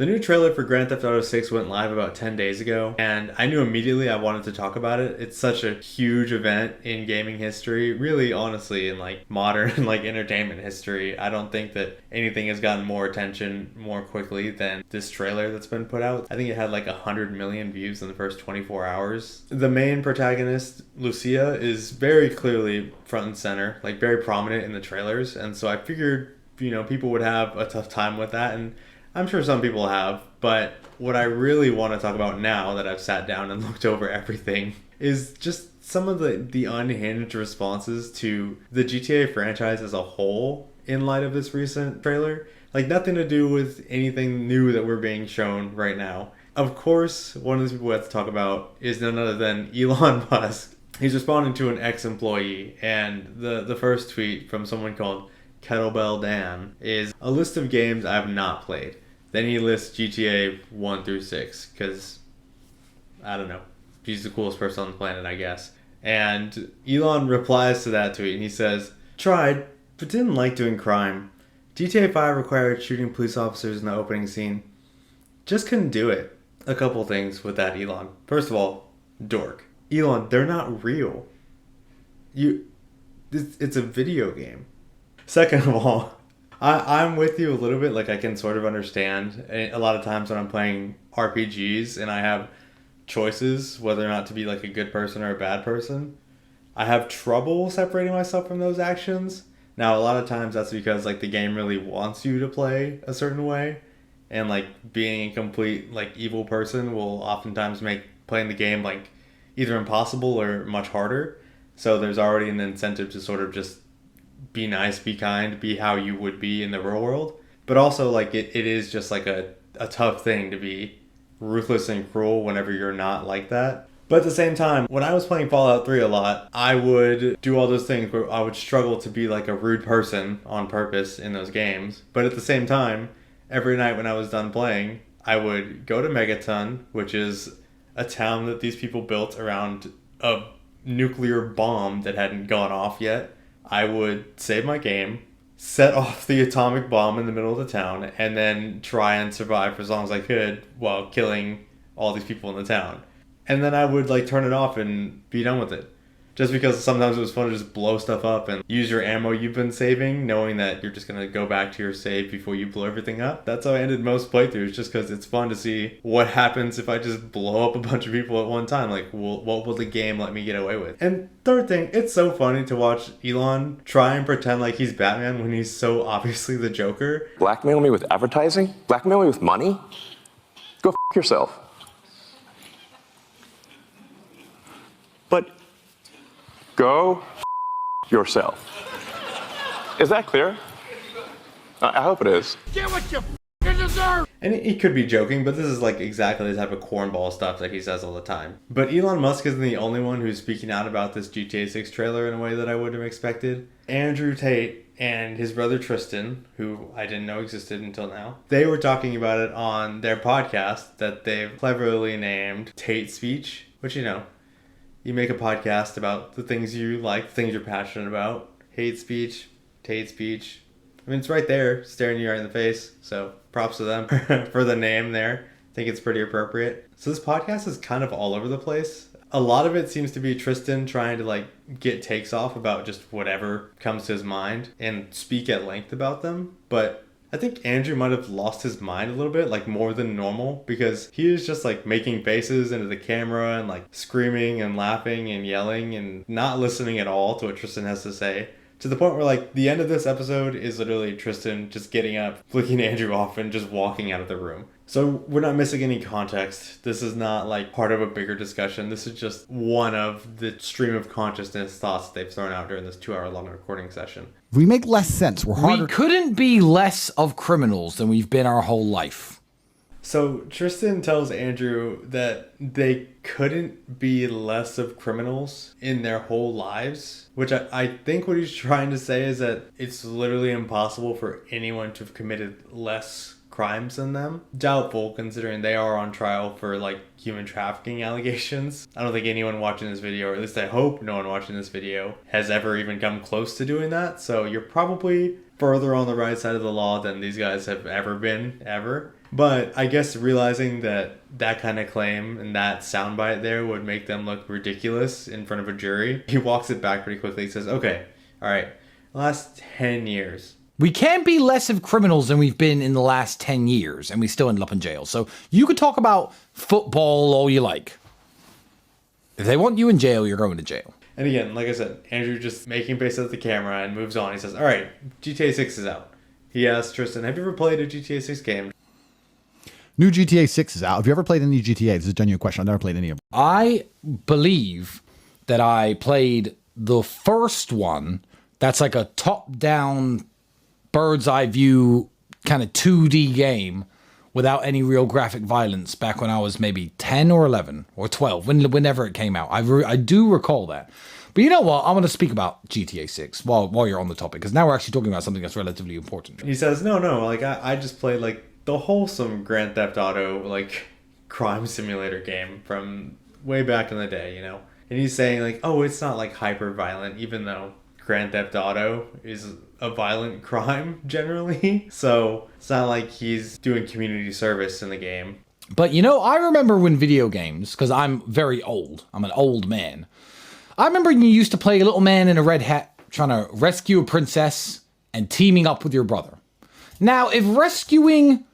The new trailer for Grand Theft Auto 6 went live about 10 days ago, and I knew immediately I wanted to talk about it. It's such a huge event in gaming history, really honestly in like modern like entertainment history. I don't think that anything has gotten more attention more quickly than this trailer that's been put out. I think it had like 100 million views in the first 24 hours. The main protagonist, Lucia, is very clearly front and center, like very prominent in the trailers, and so I figured, people would have a tough time with that, and I'm sure some people have, but what I really want to talk about now that I've sat down and looked over everything is just some of the unhinged responses to the GTA franchise as a whole in light of this recent trailer. Like, nothing to do with anything new that we're being shown right now. Of course, one of the people we have to talk about is none other than Elon Musk. He's responding to an ex-employee, and the first tweet from someone called Kettlebell Dan is a list of games I have not played. Then he lists GTA 1 through 6 because, I don't know, he's the coolest person on the planet, I guess. And Elon replies to that tweet and he says, "Tried, but didn't like doing crime. GTA 5 required shooting police officers in the opening scene. Just couldn't do it." A couple things with that, Elon. First of all, dork. Elon, they're not real. It's a video game. Second of all, I'm with you a little bit. Like, I can sort of understand a lot of times when I'm playing RPGs and I have choices whether or not to be like a good person or a bad person, I have trouble separating myself from those actions. Now, a lot of times that's because like the game really wants you to play a certain way, and like being a complete like evil person will oftentimes make playing the game like either impossible or much harder. So there's already an incentive to sort of just be nice, be kind, be how you would be in the real world. But also, like, it is just like a tough thing to be ruthless and cruel whenever you're not like that. But at the same time, when I was playing Fallout 3 a lot, I would do all those things where I would struggle to be like a rude person on purpose in those games. But at the same time, every night when I was done playing, I would go to Megaton, which is a town that these people built around a nuclear bomb that hadn't gone off yet. I would save my game, set off the atomic bomb in the middle of the town, and then try and survive for as long as I could while killing all these people in the town. And then I would like turn it off and be done with it. Just because sometimes it was fun to just blow stuff up and use your ammo you've been saving, knowing that you're just going to go back to your save before you blow everything up. That's how I ended most playthroughs, just because it's fun to see what happens if I just blow up a bunch of people at one time. Like, what will the game let me get away with? And third thing, it's so funny to watch Elon try and pretend like he's Batman when he's so obviously the Joker. Blackmail me with advertising? Blackmail me with money? Go f*** yourself. But go f*** yourself. Is that clear? I hope it is. Get what you f***ing deserve! And he could be joking, but this is like exactly the type of cornball stuff that he says all the time. But Elon Musk isn't the only one who's speaking out about this GTA 6 trailer in a way that I would have expected. Andrew Tate and his brother Tristan, who I didn't know existed until now, they were talking about it on their podcast that they've cleverly named Tate Speech, which, you make a podcast about the things you like, the things you're passionate about. Hate speech, Tate Speech. I mean, it's right there, staring you right in the face. So props to them for the name there. I think it's pretty appropriate. So this podcast is kind of all over the place. A lot of it seems to be Tristan trying to like get takes off about just whatever comes to his mind and speak at length about them. But I think Andrew might have lost his mind a little bit, like more than normal, because he is just like making faces into the camera and like screaming and laughing and yelling and not listening at all to what Tristan has to say. To the point where like the end of this episode is literally Tristan just getting up, flicking Andrew off and just walking out of the room. So we're not missing any context. This is not like part of a bigger discussion. This is just one of the stream of consciousness thoughts that they've thrown out during this 2-hour-long recording session. We make less sense. We're harder. We couldn't be less of criminals than we've been our whole life. So Tristan tells Andrew that they couldn't be less of criminals in their whole lives, which I think what he's trying to say is that it's literally impossible for anyone to have committed less crimes than them. Doubtful, considering they are on trial for like human trafficking allegations. I don't think anyone watching this video, or at least I hope no one watching this video, has ever even come close to doing that. So you're probably further on the right side of the law than these guys have ever been, ever. But I guess realizing that that kind of claim and that soundbite there would make them look ridiculous in front of a jury, he walks it back pretty quickly. He says, okay, all right, last 10 years. We can't be less of criminals than we've been in the last 10 years, and we still end up in jail. So you could talk about football all you like. If they want you in jail, you're going to jail. And again, like I said, Andrew just making face at the camera and moves on. He says, all right, GTA 6 is out. He asks Tristan, have you ever played a GTA 6 game? New GTA 6 is out. Have you ever played any GTA? This is a genuine question. I've never played any of them. I believe that I played the first one. That's like a top-down, bird's-eye view kind of 2D game without any real graphic violence back when I was maybe 10 or 11 or 12, whenever it came out. I do recall that. But you know what? I'm going to speak about GTA 6 while you're on the topic, because now we're actually talking about something that's relatively important. He says, no, like I just played like the wholesome Grand Theft Auto like crime simulator game from way back in the day, you know? And he's saying like, oh, it's not like hyper violent, even though Grand Theft Auto is a violent crime generally. So it's not like he's doing community service in the game. But you know, I remember when video games, because I'm very old, I'm an old man. I remember you used to play a little man in a red hat trying to rescue a princess and teaming up with your brother. Now, if rescuing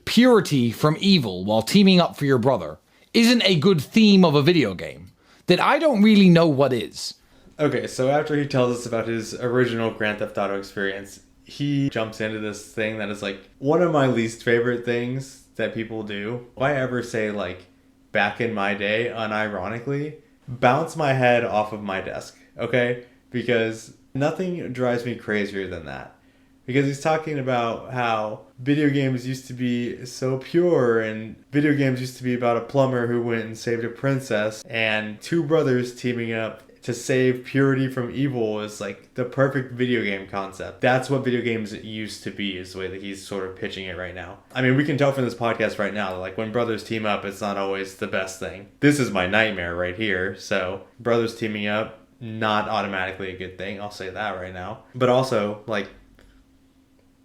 purity from evil while teaming up for your brother isn't a good theme of a video game, then I don't really know what is. Okay, so after he tells us about his original Grand Theft Auto experience, he jumps into this thing that is like one of my least favorite things that people do. If I ever say like back in my day unironically, bounce my head off of my desk, okay? Because nothing drives me crazier than that. Because he's talking about how video games used to be so pure, and video games used to be about a plumber who went and saved a princess, and two brothers teaming up to save purity from evil is like the perfect video game concept. That's what video games used to be, is the way that he's sort of pitching it right now. I mean, we can tell from this podcast right now, like when brothers team up, it's not always the best thing. This is my nightmare right here. So brothers teaming up, not automatically a good thing. I'll say that right now. But also, like,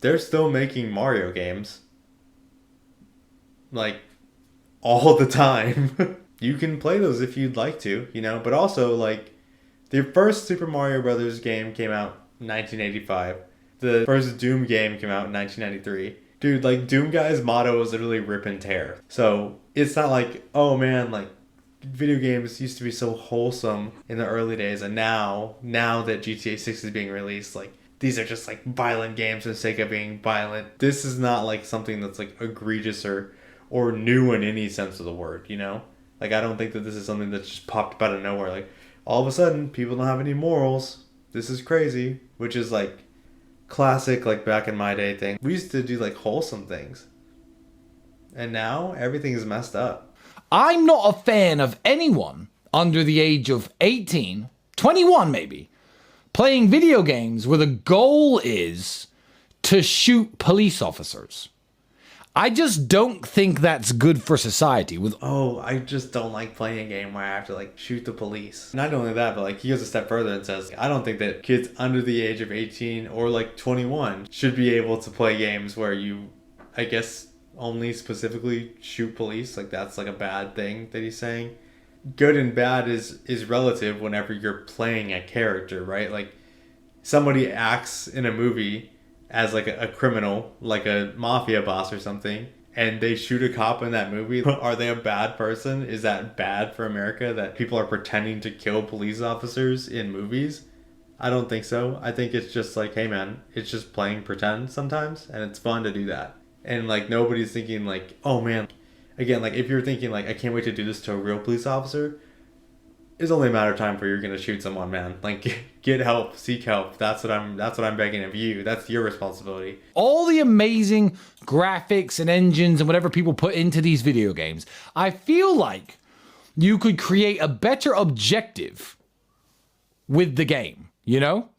they're still making Mario games. Like, all the time. You can play those if you'd like to, you know? But also, like, the first Super Mario Brothers game came out in 1985. The first Doom game came out in 1993. Dude, like, Doom Guy's motto was literally rip and tear. So, it's not like, oh man, like, video games used to be so wholesome in the early days, and now that GTA 6 is being released, like, these are just like violent games for the sake of being violent. This is not like something that's like egregious or new in any sense of the word, you know? Like, I don't think that this is something that's just popped up out of nowhere. Like, all of a sudden, people don't have any morals. This is crazy. Which is like classic, like back in my day thing. We used to do like wholesome things. And now everything is messed up. I'm not a fan of anyone under the age of 18, 21 maybe, playing video games where the goal is to shoot police officers. I just don't think that's good for society. I just don't like playing a game where I have to like shoot the police. Not only that, but like he goes a step further and says, I don't think that kids under the age of 18 or like 21 should be able to play games where you, I guess, only specifically shoot police. Like, that's like a bad thing that he's saying. Good and bad is relative whenever you're playing a character, right? Like, somebody acts in a movie as like a criminal, like a mafia boss or something, and they shoot a cop in that movie. Are they a bad person? Is that bad for America that people are pretending to kill police officers in movies? I don't think so. I think it's just like, hey man, it's just playing pretend sometimes, and it's fun to do that. And like, nobody's thinking like, oh man, again, like if you're thinking like, I can't wait to do this to a real police officer, it's only a matter of time before you're gonna shoot someone, man. Like, get help, seek help. That's what I'm begging of you. That's your responsibility. All the amazing graphics and engines and whatever people put into these video games, I feel like you could create a better objective with the game, you know?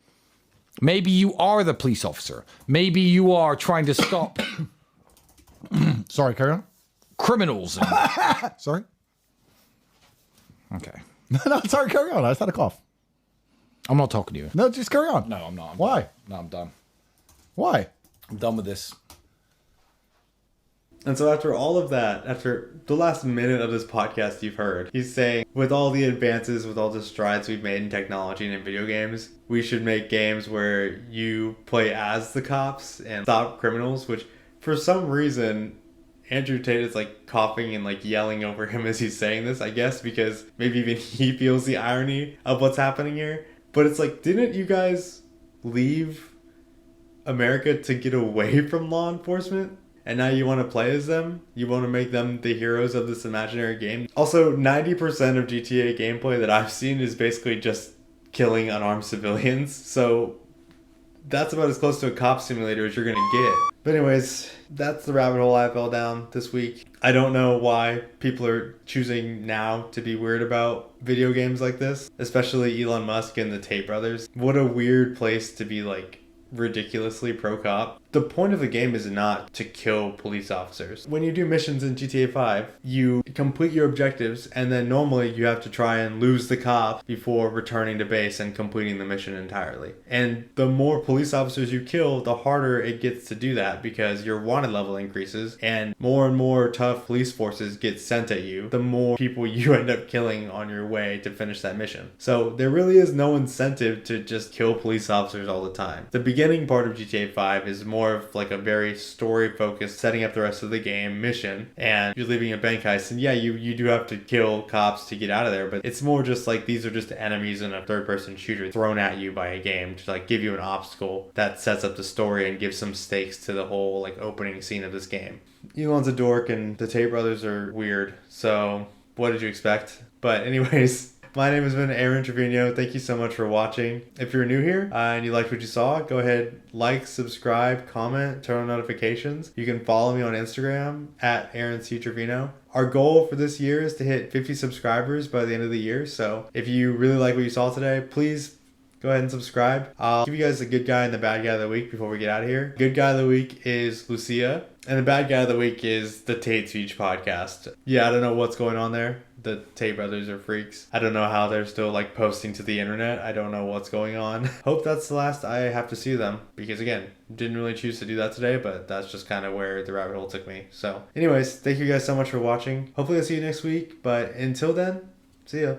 Maybe you are the police officer. Maybe you are trying to stop Sorry, carry on. criminals. Sorry. Okay. No, sorry, carry on. I just had a cough. I'm not talking to you. No, just carry on. No, I'm not. Why? Done. No, I'm done. Why? I'm done with this. And so after all of that, after the last minute of this podcast you've heard, he's saying, with all the advances, with all the strides we've made in technology and in video games, we should make games where you play as the cops and stop criminals, which for some reason, Andrew Tate is like coughing and like yelling over him as he's saying this, I guess, because maybe even he feels the irony of what's happening here. But it's like, didn't you guys leave America to get away from law enforcement? And now you want to play as them? You want to make them the heroes of this imaginary game? Also, 90% of GTA gameplay that I've seen is basically just killing unarmed civilians. So that's about as close to a cop simulator as you're going to get. But anyways, that's the rabbit hole I fell down this week. I don't know why people are choosing now to be weird about video games like this, especially Elon Musk and the Tate brothers. What a weird place to be like ridiculously pro-cop. The point of the game is not to kill police officers. When you do missions in GTA 5, you complete your objectives, and then normally you have to try and lose the cop before returning to base and completing the mission entirely. And the more police officers you kill, the harder it gets to do that, because your wanted level increases and more tough police forces get sent at you, the more people you end up killing on your way to finish that mission. So there really is no incentive to just kill police officers all the time. The beginning part of GTA 5 is more of like a very story focused, setting up the rest of the game mission, and you're leaving a bank heist, and yeah, you do have to kill cops to get out of there, but it's more just like these are just enemies in a third person shooter thrown at you by a game to like give you an obstacle that sets up the story and gives some stakes to the whole like opening scene of this game. Elon's a dork and the Tate brothers are weird, so what did you expect? But anyways, my name has been Aaron Trevino. Thank you so much for watching. If you're new here and you liked what you saw, go ahead, like, subscribe, comment, turn on notifications. You can follow me on Instagram at Aaron C. Trevino. Our goal for this year is to hit 50 subscribers by the end of the year. So if you really like what you saw today, please go ahead and subscribe. I'll give you guys the good guy and the bad guy of the week before we get out of here. Good guy of the week is Lucia, and the bad guy of the week is the Tate Speech podcast. Yeah, I don't know what's going on there. The Tate brothers are freaks. I don't know how they're still like posting to the internet. I don't know what's going on. Hope that's the last I have to see them, because again, didn't really choose to do that today, but that's just kind of where the rabbit hole took me. So anyways, thank you guys so much for watching. Hopefully I'll see you next week, but until then, see ya.